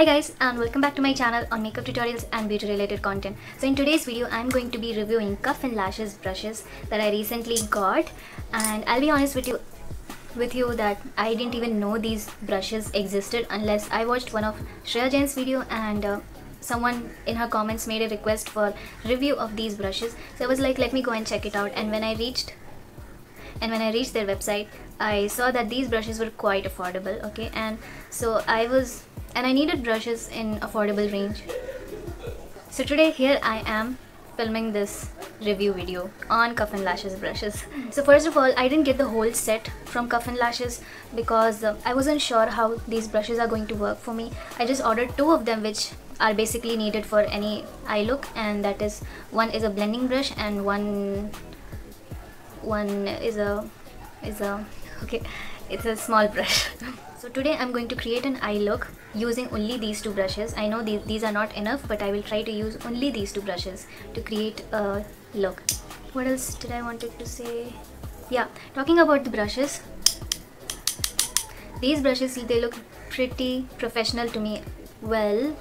Hi guys, and welcome back to my channel on makeup tutorials and beauty related content. So in today's video I'm going to be reviewing Cuff and Lashes brushes that I recently got, and I'll be honest with you that I didn't even know these brushes existed unless I watched one of Shreya Jain's video, and someone in her comments made a request for review of these brushes. So I was like, let me go and check it out. And when I reached their website, I saw that these brushes were quite affordable. Okay, and so I needed brushes in affordable range. So today here I am filming this review video on Cuff and Lashes brushes. So first of all, I didn't get the whole set from Cuff and Lashes because I wasn't sure how these brushes are going to work for me. I just ordered two of them, which are basically needed for any eye look, and that is, one is a blending brush and one is a okay, it's a small brush. So today I'm going to create an eye look using only these two brushes. I know these are not enough, but I will try to use only these two brushes to create a look. What else did I wanted to say? Yeah, talking about the brushes, these brushes, they look pretty professional to me. Well,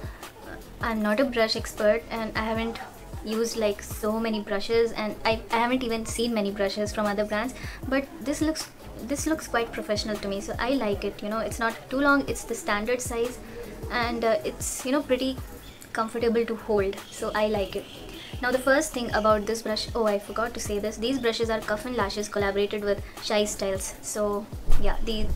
I'm not a brush expert and I haven't used like so many brushes, and I haven't even seen many brushes from other brands, but this looks quite professional to me, so I like it. You know, it's not too long, it's the standard size, and it's, you know, pretty comfortable to hold, so I like it. Now the first thing about this brush, oh, I forgot to say this, these brushes are Cuff and Lashes collaborated with Shy Styles. So yeah, these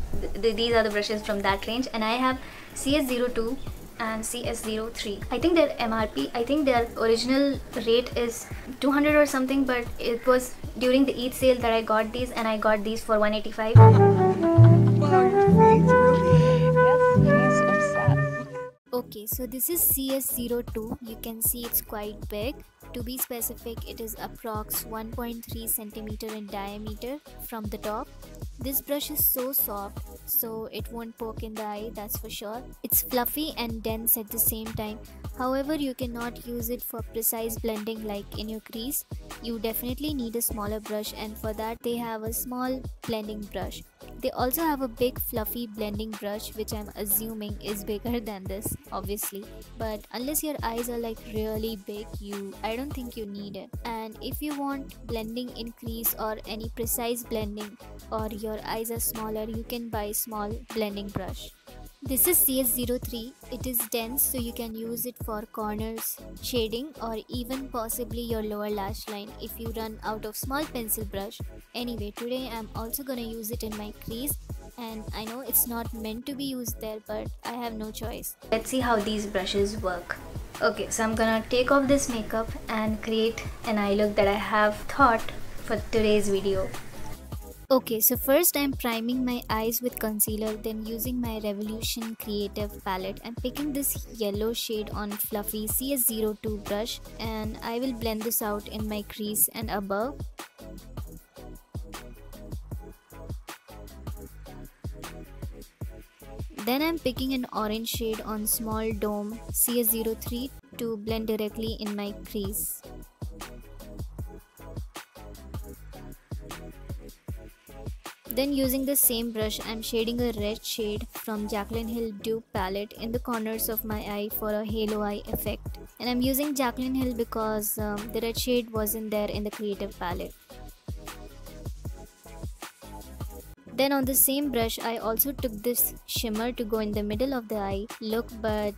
are the brushes from that range, and I have CS02 and CS03. I think their MRP, I think their original rate is 200 or something, but it was during the Eid sale that I got these, and I got these for 185. Wow, your face really? Yes, she's obsessed. Okay, so this is CS02. You can see it's quite big. To be specific, it is approx 1.3 centimeter in diameter from the top. This brush is so soft, so it won't poke in the eye, that's for sure. It's fluffy and dense at the same time. However, you cannot use it for precise blending like in your crease. You definitely need a smaller brush, and for that they have a small blending brush. They also have a big fluffy blending brush, which I'm assuming is bigger than this, obviously. But unless your eyes are like really big, I don't think you need it. And if you want blending in crease or any precise blending, or your eyes are smaller, you can buy small blending brush. This is CS03. It is dense, so you can use it for corners, shading, or even possibly your lower lash line if you run out of small pencil brush. Anyway, today I'm also gonna use it in my crease, and I know it's not meant to be used there, but I have no choice. Let's see how these brushes work. Okay, so I'm gonna take off this makeup and create an eye look that I have thought for today's video. Okay, so first I'm priming my eyes with concealer, then using my Revolution Creative palette, I'm picking this yellow shade on fluffy CS02 brush, and I will blend this out in my crease and above. Then I'm picking an orange shade on small dome CS03 to blend directly in my crease. Then using the same brush, I'm shading a red shade from Jaclyn Hill Dupe palette in the corners of my eye for a halo eye effect. And I'm using Jaclyn Hill because the red shade wasn't there in the Creative palette. Then on the same brush, I also took this shimmer to go in the middle of the eye look, but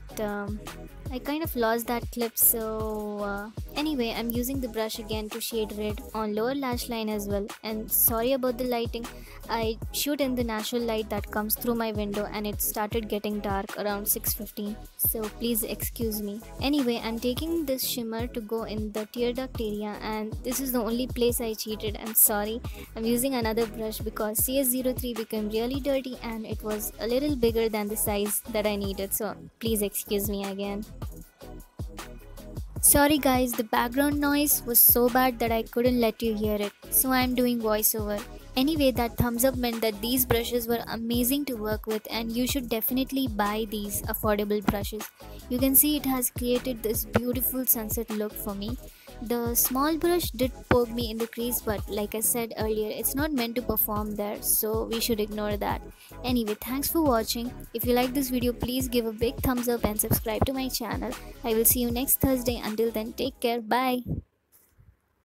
I kind of lost that clip, so anyway, I'm using the brush again to shade red on lower lash line as well. And sorry about the lighting, I shoot in the natural light that comes through my window, and it started getting dark around 6:15, so please excuse me. Anyway, I'm taking this shimmer to go in the tear duct area, and this is the only place I cheated. I'm sorry, I'm using another brush because CS03 became really dirty and it was a little bigger than the size that I needed, so please excuse me again. Sorry guys, the background noise was so bad that I couldn't let you hear it, so I'm doing voiceover. Anyway, that thumbs up meant that these brushes were amazing to work with, and you should definitely buy these affordable brushes. You can see it has created this beautiful sunset look for me. The small brush did poke me in the crease, but like I said earlier, it's not meant to perform there, so we should ignore that. Anyway, thanks for watching. If you like this video, please give a big thumbs up and subscribe to my channel. I will see you next Thursday. Until then, take care. Bye.